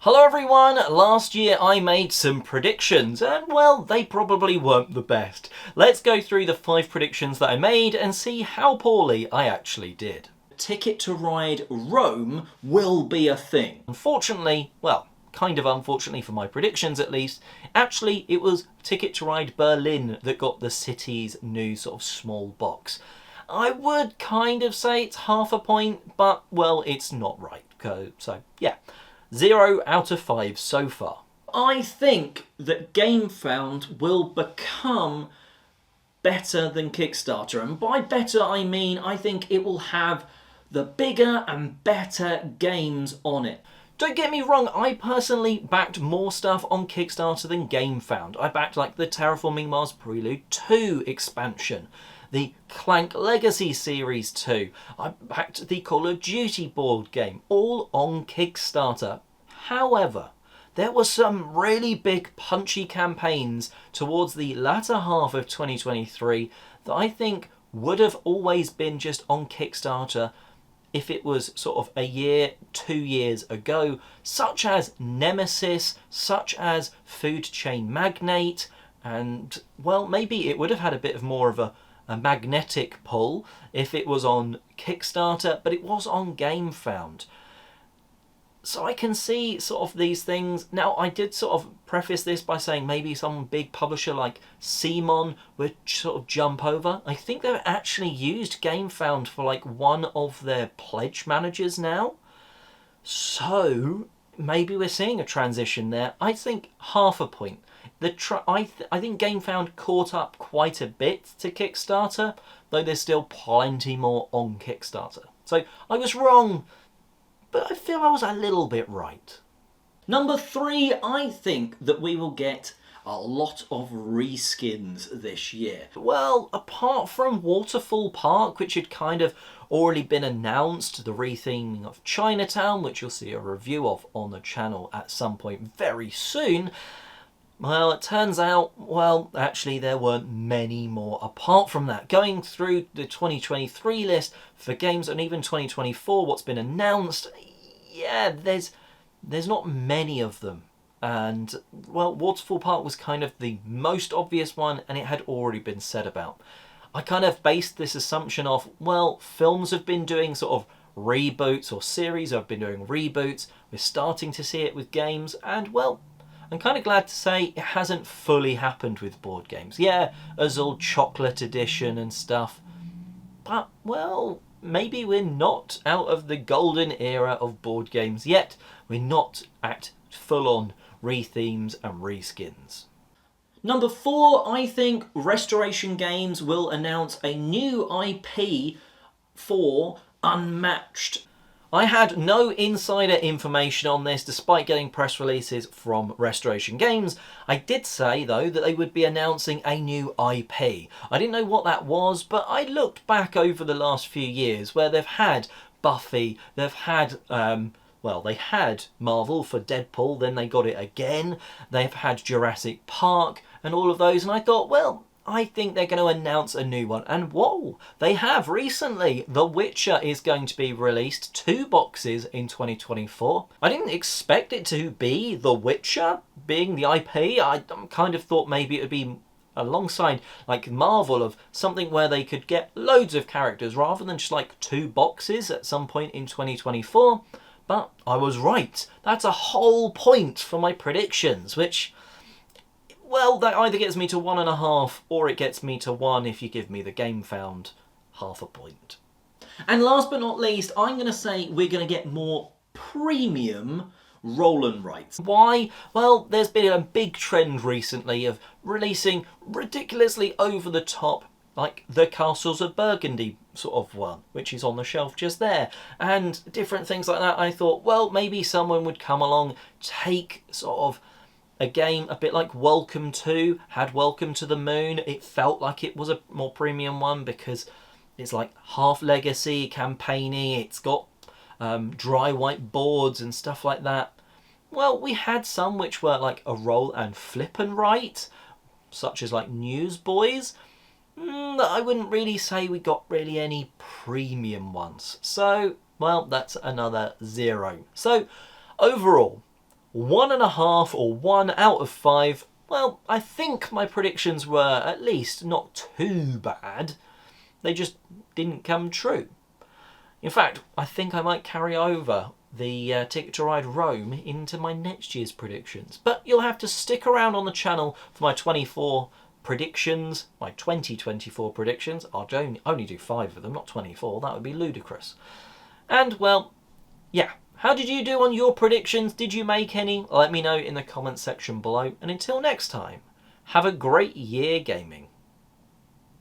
Hello everyone! Last year I made some predictions and well, they probably weren't the best. Let's go through the 5 predictions that I made and see how poorly I actually did. Ticket to Ride Rome will be a thing. Unfortunately, well, kind of unfortunately for my predictions at least, actually it was Ticket to Ride Berlin that got the city's new sort of small box. I would kind of say it's half a point, but well, it's not right. So yeah. 0 out of 5 so far. I think that GameFound will become better than Kickstarter, and by better I mean I think it will have the bigger and better games on it. Don't get me wrong, I personally backed more stuff on Kickstarter than GameFound. I backed like the Terraforming Mars Prelude 2 expansion, the Clank Legacy Series 2. I backed the Call of Duty board game, all on Kickstarter. However, there were some really big punchy campaigns towards the latter half of 2023 that I think would have always been just on Kickstarter if it was sort of a year, 2 years ago, such as Nemesis, such as Food Chain Magnate, and well, maybe it would have had a bit of more of a magnetic pull if it was on Kickstarter, but it was on GameFound. So I can see sort of these things. Now, I did sort of preface this by saying maybe some big publisher like CMON would sort of jump over. I think they've actually used GameFound for like one of their pledge managers now. So maybe we're seeing a transition there. I think half a point. I think GameFound caught up quite a bit to Kickstarter, though there's still plenty more on Kickstarter. So I was wrong, but I feel I was a little bit right. Number 3, I think that we will get a lot of reskins this year. Well, apart from Waterfall Park, which had kind of already been announced, the retheming of Chinatown, which you'll see a review of on the channel at some point very soon, well, it turns out, well, actually there weren't many more apart from that. Going through the 2023 list for games and even 2024, what's been announced, yeah, there's not many of them. And, well, Waterfall Park was kind of the most obvious one, and it had already been said about. I kind of based this assumption off, well, films have been doing sort of reboots, or series have been doing reboots. We're starting to see it with games, and, well, I'm kind of glad to say it hasn't fully happened with board games. Yeah, Azul Chocolate Edition and stuff. But, well, maybe we're not out of the golden era of board games yet. We're not at full-on rethemes and reskins. Number 4, I think Restoration Games will announce a new IP for Unmatched. I had no insider information on this despite getting press releases from Restoration Games. I did say though that they would be announcing a new IP. I didn't know what that was, but I looked back over the last few years where they've had Buffy, they've had well, they had Marvel for Deadpool, then they got it again. They've had Jurassic Park and all of those, and I thought, well, I think they're going to announce a new one. And whoa, they have recently. The Witcher is going to be released, 2 boxes in 2024. I didn't expect it to be The Witcher being the IP. I kind of thought maybe it would be alongside like Marvel of something where they could get loads of characters rather than just like 2 boxes at some point in 2024. But I was right. That's a whole point for my predictions, which, well, that either gets me to 1.5 or it gets me to 1 if you give me the GameFound half a point. And last but not least, I'm going to say we're going to get more premium roll and writes. Why? Well, there's been a big trend recently of releasing ridiculously over the top, like the Castles of Burgundy sort of one, which is on the shelf just there, and different things like that. I thought, well, maybe someone would come along, take sort of a game a bit like Welcome To, had Welcome to the Moon. It felt like it was a more premium one because it's like half legacy, campaigny, it's got dry white boards and stuff like that. Well, we had some which were like a roll and flip and write, such as like Newsboys. I wouldn't really say we got really any premium ones. So, well, that's another 0. So, overall, 1.5 or 1 out of 5. Well, I think my predictions were at least not too bad. They just didn't come true. In fact, I think I might carry over the Ticket to Ride Rome into my next year's predictions. But you'll have to stick around on the channel for my 24 predictions, my 2024 predictions. I'll only do 5 of them, not 24. That would be ludicrous. And, well, yeah. How did you do on your predictions? Did you make any? Let me know in the comments section below. And until next time, have a great year gaming.